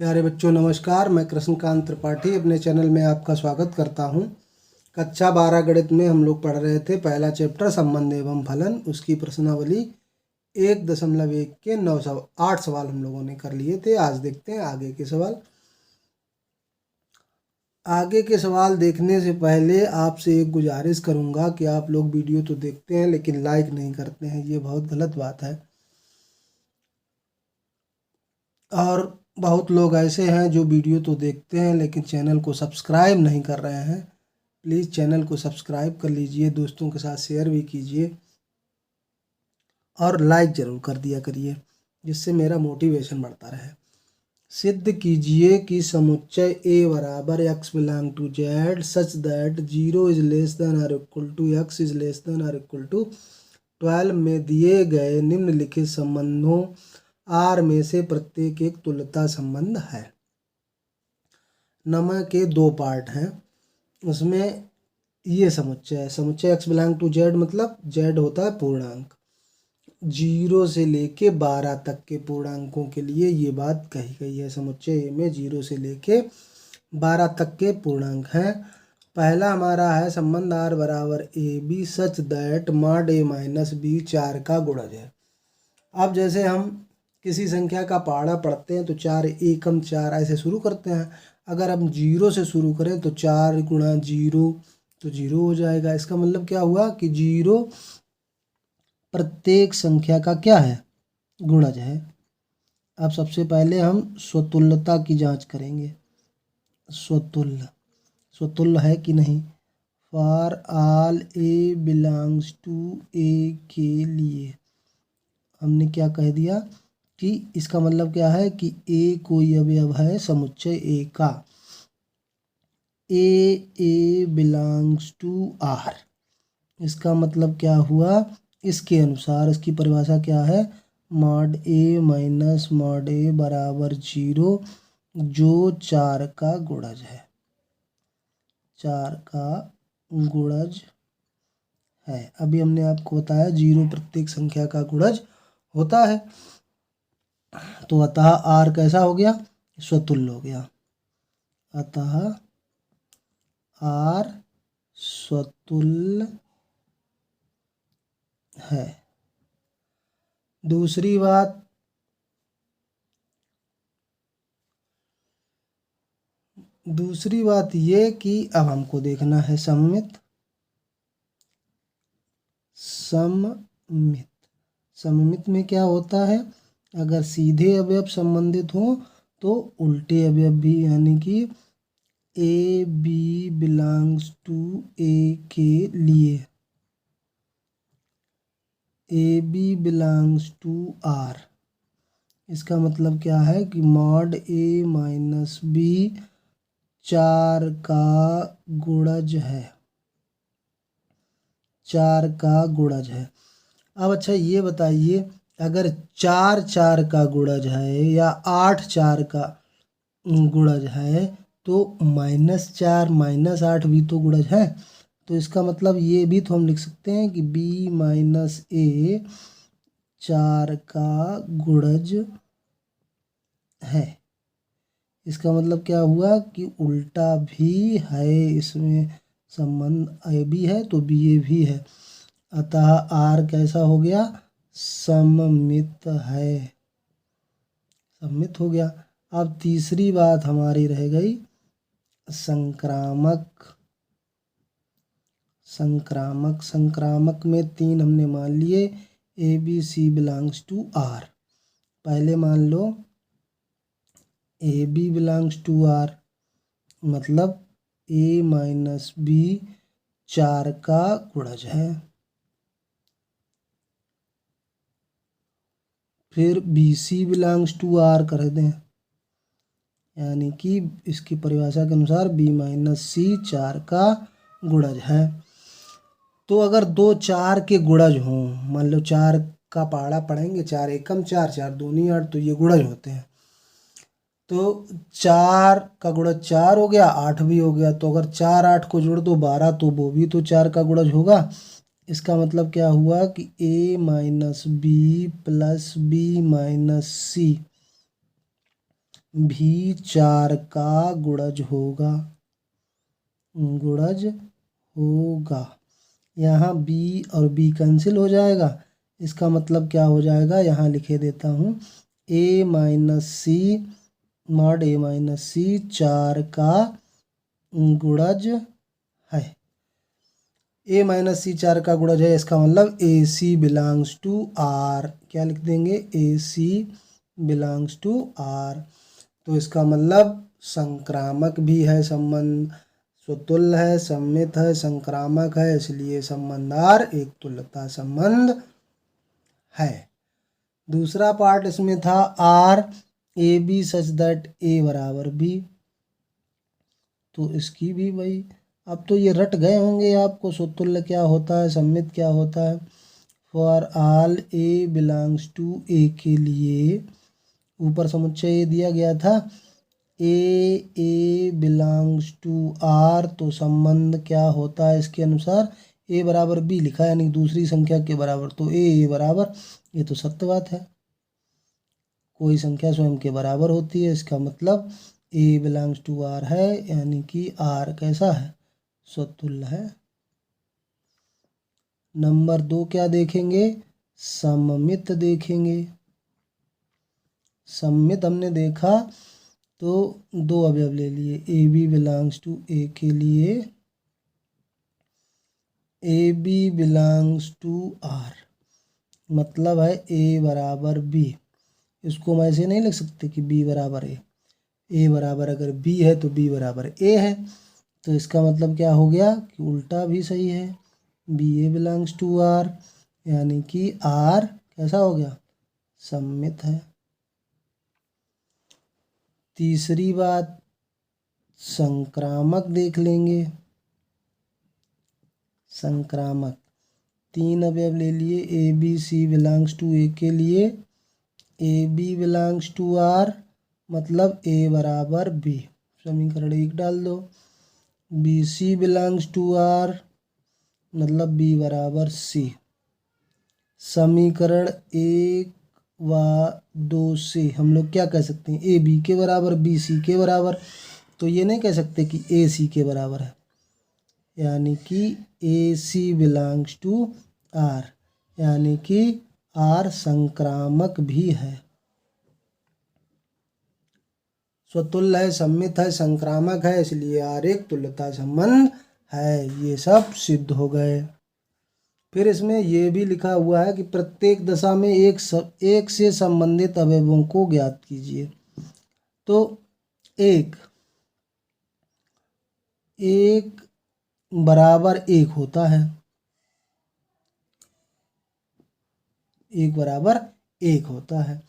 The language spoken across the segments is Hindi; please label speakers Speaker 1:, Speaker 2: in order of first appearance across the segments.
Speaker 1: प्यारे बच्चों नमस्कार। मैं कृष्णकांत त्रिपाठी अपने चैनल में आपका स्वागत करता हूं। कक्षा 12 गणित में हम लोग पढ़ रहे थे पहला चैप्टर संबंध एवं फलन, उसकी प्रश्नावली 1.1 के 8 सवाल हम लोगों ने कर लिए थे। आज देखते हैं आगे के सवाल। आगे के सवाल देखने से पहले आपसे एक गुजारिश करूंगा कि आप लोग वीडियो तो देखते हैं लेकिन लाइक नहीं करते हैं, ये बहुत गलत बात है। और बहुत लोग ऐसे हैं जो वीडियो तो देखते हैं लेकिन चैनल को सब्सक्राइब नहीं कर रहे हैं। प्लीज़ चैनल को सब्सक्राइब कर लीजिए, दोस्तों के साथ शेयर भी कीजिए और लाइक ज़रूर कर दिया करिए, जिससे मेरा मोटिवेशन बढ़ता रहे। सिद्ध कीजिए कि समुच्चय A बराबर x belong to z such that 0 is less than और equal to x is less than और इक्वल टू 12 में दिए गए निम्नलिखित संबंधों R में से प्रत्येक एक तुल्यता संबंध है। नमः के दो पार्ट हैं, उसमें ये समुच्चय है। समुच्चय x बिलोंग टू z मतलब z होता है पूर्णांक, 0 से लेके 12 तक के पूर्णांकों के लिए ये बात कही गई है। समुच्चय A में 0 से लेके 12 तक के पूर्णांक हैं। पहला हमारा है संबंध R बराबर A B such that mod A minus B 4 का गुणज है। अब जैसे हम किसी संख्या का पहाड़ा पढ़ते हैं तो 4 एकम 4 ऐसे शुरू करते हैं। अगर हम 0 से शुरू करें तो 4 गुणा 0 तो 0 हो जाएगा। इसका मतलब क्या हुआ कि 0 प्रत्येक संख्या का क्या है, गुणज है। अब सबसे पहले हम स्वतुल्यता की जांच करेंगे। स्वतुल्य है कि नहीं। For all A belongs to A के लिए हमने क्या कह दिया कि इसका मतलब क्या है कि ए कोई अवयव है समुच्चय ए का। ए बिलोंग्स टू आर, इसका मतलब क्या हुआ, इसके अनुसार इसकी परिभाषा क्या है, मॉड ए माइनस मॉड ए बराबर 0 जो 4 का गुणज है। 4 का गुणज है। अभी हमने आपको बताया 0 प्रत्येक संख्या का गुणज होता है। तो अतः आर कैसा हो गया, स्वतुल्य हो गया। अतः आर स्वतुल्य है। दूसरी बात ये कि अब हमको देखना है सममित में क्या होता है। अगर सीधे अवयव संबंधित हो तो उल्टे अवयव भी, यानी कि A B belongs to A के लिए A B belongs to R, इसका मतलब क्या है कि मॉड ए माइनस बी 4 का गुणज है। 4 का गुणज है। अब अच्छा ये बताइए, अगर 4 का गुणज है या 8 का गुणज है तो -4 -8 भी तो गुणज है। तो इसका मतलब ये भी तो हम लिख सकते हैं कि b माइनस ए 4 का गुणज है। इसका मतलब क्या हुआ कि उल्टा भी है, इसमें संबंध ए बी है तो बी ए भी है। अतः आर कैसा हो गया, सममित है, सममित हो गया। अब तीसरी बात हमारी रह गई संक्रामक में 3 हमने मान लिए, A B C belongs to R. पहले मान लो A B belongs to R मतलब ए माइनस बी 4 का गुणज है। फिर B C belongs to R कर दें, यानी कि इसकी परिभाषा के अनुसार b माइनस सी 4 का गुणज है। तो अगर 2 4 के गुणज हों, मान लो 4 का पहाड़ा पढ़ेंगे, 4 एकम 4 4 दूनी 8, तो ये गुणज होते हैं। तो 4 का गुणज 4 हो गया, 8 भी हो गया। तो अगर 4 8 को जोड़ दो 12, तो वो भी तो 4 का गुणज होगा। इसका मतलब क्या हुआ कि a minus B plus B minus C भी 4 का गुणज होगा, गुणज होगा। यहाँ बी और बी कैंसिल हो जाएगा, इसका मतलब क्या हो जाएगा, यहाँ लिखे देता हूँ ए माइनस सी मॉड ए माइनस सी 4 का गुणज है। ए माइनस सी 4 का गुणज है, इसका मतलब ए सी बिलोंग्स टू आर। क्या लिख देंगे, ए सी बिलोंग्स टू आर। तो इसका मतलब संक्रामक भी है संबंध, स्वतुल्य है, सममित है, संक्रामक है, इसलिए संबंध आर एक तुल्यता संबंध है। दूसरा पार्ट इसमें था R A B such that A बराबर बी, तो इसकी भी वही। अब तो ये रट गए होंगे आपको, स्वतुल्य क्या होता है, सममित क्या होता है। For all A belongs to A के लिए ऊपर समुच्चय ए दिया गया था, ए बिलोंग्स टू आर, तो संबंध क्या होता है इसके अनुसार, ए बराबर बी लिखा है यानी दूसरी संख्या के बराबर, तो ए बराबर, ये तो सत्य बात है, कोई संख्या स्वयं के बराबर होती है, इसका मतलब ए बिलोंग्स टू आर है, यानी कि आर कैसा है, स्वतुल्य है। नंबर 2 क्या देखेंगे, सममित देखेंगे। सममित हमने देखा तो 2 अवयव ले लिए, A B belongs to A के लिए A B belongs to R, मतलब है ए बराबर बी। इसको हम ऐसे नहीं लिख सकते कि बी बराबर ए बराबर अगर बी है तो बी बराबर ए है, तो इसका मतलब क्या हो गया कि उल्टा भी सही है, B A belongs to R, यानी कि आर कैसा हो गया, सममित है। तीसरी बात, संक्रामक देख लेंगे। संक्रामक 3 अवयव ले लिए, A B C belongs to A के लिए A B belongs to R, मतलब ए बराबर बी, समीकरण 1 डाल दो। B C belongs to R, मतलब बी बराबर सी। समीकरण 1 व 2 से हम लोग क्या कह सकते हैं, ए बी के बराबर बी सी के बराबर, तो ये नहीं कह सकते कि ए सी के बराबर है, यानी कि ए सी बिलोंग्स टू आर, यानी कि आर संक्रामक भी है, स्वतुल्य है, सममित है, संक्रामक है, इसलिए आर एक तुल्यता संबंध है। ये सब सिद्ध हो गए। फिर इसमें ये भी लिखा हुआ है कि प्रत्येक दशा में एक से संबंधित अवयवों को ज्ञात कीजिए। तो एक बराबर 1 होता है, 1 बराबर 1 होता है,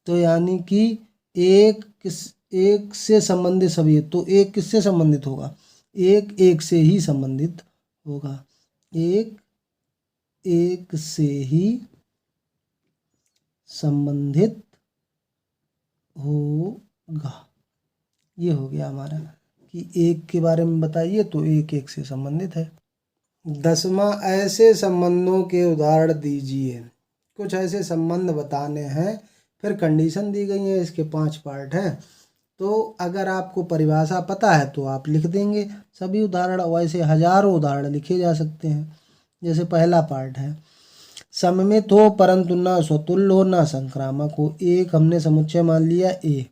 Speaker 1: तो यानी कि एक से संबंधित सभी, तो एक किससे संबंधित होगा, एक से ही संबंधित होगा, एक से ही संबंधित होगा। ये हो गया हमारा कि एक के बारे में बताइए, तो एक से संबंधित है। 10वां, ऐसे संबंधों के उदाहरण दीजिए। कुछ ऐसे संबंध बताने हैं, फिर कंडीशन दी गई है, इसके 5 पार्ट हैं। तो अगर आपको परिभाषा पता है तो आप लिख देंगे सभी उदाहरण, वैसे हजारों उदाहरण लिखे जा सकते हैं। जैसे पहला पार्ट है, सममित हो परंतु ना स्वतुल्य हो ना संक्रामक हो। एक हमने समुच्चय मान लिया ए,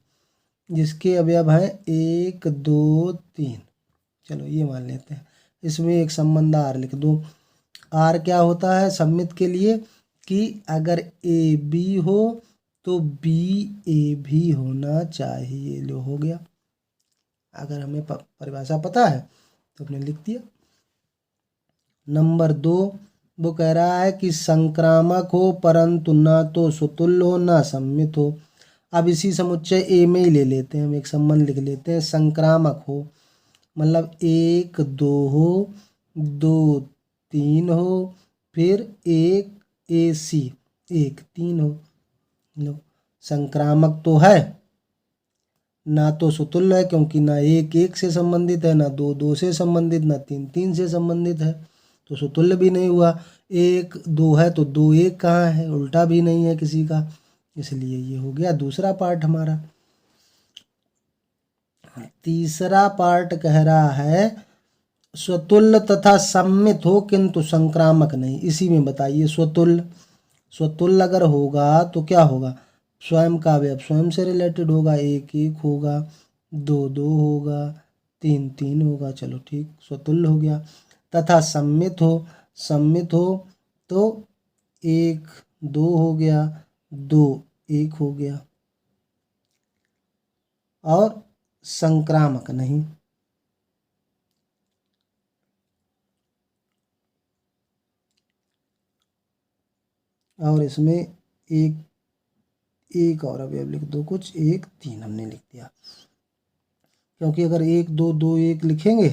Speaker 1: जिसके अवयव हैं 1 2 3, चलो ये मान लेते हैं। इसमें एक संबंध आर लिख दो। आर क्या होता है सममित के लिए, कि अगर ए बी हो तो बी ए भी होना चाहिए, लो हो गया। अगर हमें परिभाषा पता है तो हमने लिख दिया। नंबर 2, वो कह रहा है कि संक्रामक हो परंतु ना तो स्वतुल्य हो ना सममित हो। अब इसी समुच्चय ए में ही ले लेते हैं, हम एक संबंध लिख लेते हैं। संक्रामक हो मतलब 1 2 हो, 2 3 हो, फिर 1 ए सी 1 3 हो। लो, संक्रामक तो है, ना तो स्वतुल्य है क्योंकि ना 1 से संबंधित है, ना 2 से संबंधित, ना 3 से संबंधित है, तो स्वतुल्य भी नहीं हुआ। 1 2 है तो 2 1 कहाँ है, उल्टा भी नहीं है किसी का, इसलिए ये हो गया दूसरा पार्ट हमारा। तीसरा पार्ट कह रहा है स्वतुल्य तथा सम्मित हो किंतु संक्रामक नहीं। इसी में बताइए, स्वतुल्य अगर होगा तो क्या होगा, स्वयं का अवयव स्वयं से रिलेटेड होगा, एक एक होगा, दो दो होगा, तीन तीन होगा, चलो ठीक, स्वतुल्य हो गया। तथा सम्मित हो तो एक दो हो गया, दो एक हो गया, और संक्रामक नहीं। और इसमें एक और अवयव लिख दो, कुछ एक तीन हमने लिख दिया, क्योंकि अगर एक दो दो एक लिखेंगे,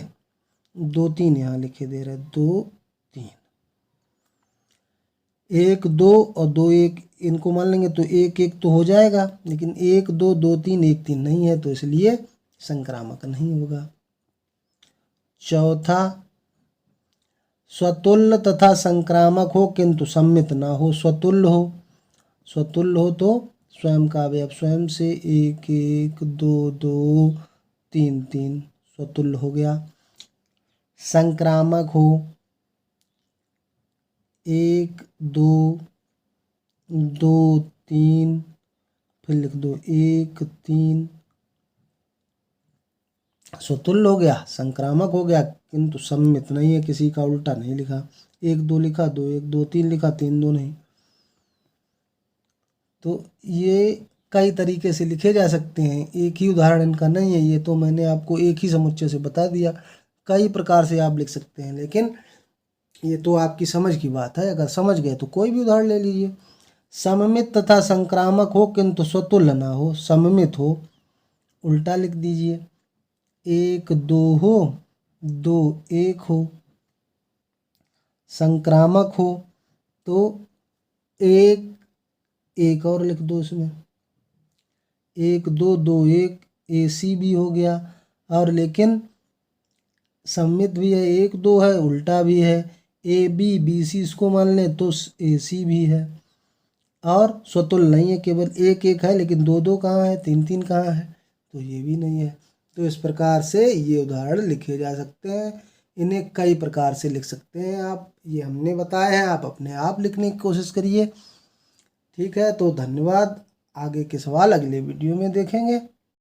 Speaker 1: दो तीन यहाँ लिखे दे रहे, दो तीन, एक दो और दो एक, इनको मान लेंगे तो एक एक तो हो जाएगा, लेकिन एक दो दो तीन एक तीन नहीं है, तो इसलिए संक्रामक नहीं होगा। चौथा, स्वतुल्य तथा संक्रामक हो किंतु सम्मित ना हो। स्वतुल्य हो तो स्वयं का अवयव स्वयं से, एक एक दो दो तीन तीन, स्वतुल्य हो गया। संक्रामक हो, एक दो दो तीन, फिर लिख दो एक तीन, स्वतुल्य हो गया, संक्रामक हो गया, किंतु सम्मित नहीं है, किसी का उल्टा नहीं लिखा, एक दो लिखा, दो एक दो तीन लिखा, तीन दो नहीं। तो ये कई तरीके से लिखे जा सकते हैं, एक ही उदाहरण इनका नहीं है, ये तो मैंने आपको एक ही समुच्चय से बता दिया, कई प्रकार से आप लिख सकते हैं, लेकिन ये तो आपकी समझ की बात है, अगर समझ गए तो कोई भी उदाहरण ले लीजिए। सममित तथा संक्रामक हो किंतु स्वतुल्य ना हो। सममित हो, उल्टा लिख दीजिए, एक दो हो, दो एक हो। संक्रामक हो तो एक एक और लिख दो, इसमें एक दो दो एक, AC भी हो गया, और लेकिन सम्मित भी है, एक दो है, उल्टा भी है, ABBC इसको मान लें तो AC भी है, और स्वतुल्य नहीं है, केवल एक एक है, लेकिन दो दो कहाँ है, तीन तीन कहाँ है, तो ये भी नहीं है। तो इस प्रकार से ये उदाहरण लिखे जा सकते हैं, इन्हें कई प्रकार से लिख सकते हैं आप, ये हमने बताया है, आप अपने आप लिखने की कोशिश करिए। ठीक है, तो धन्यवाद, आगे के सवाल अगले वीडियो में देखेंगे।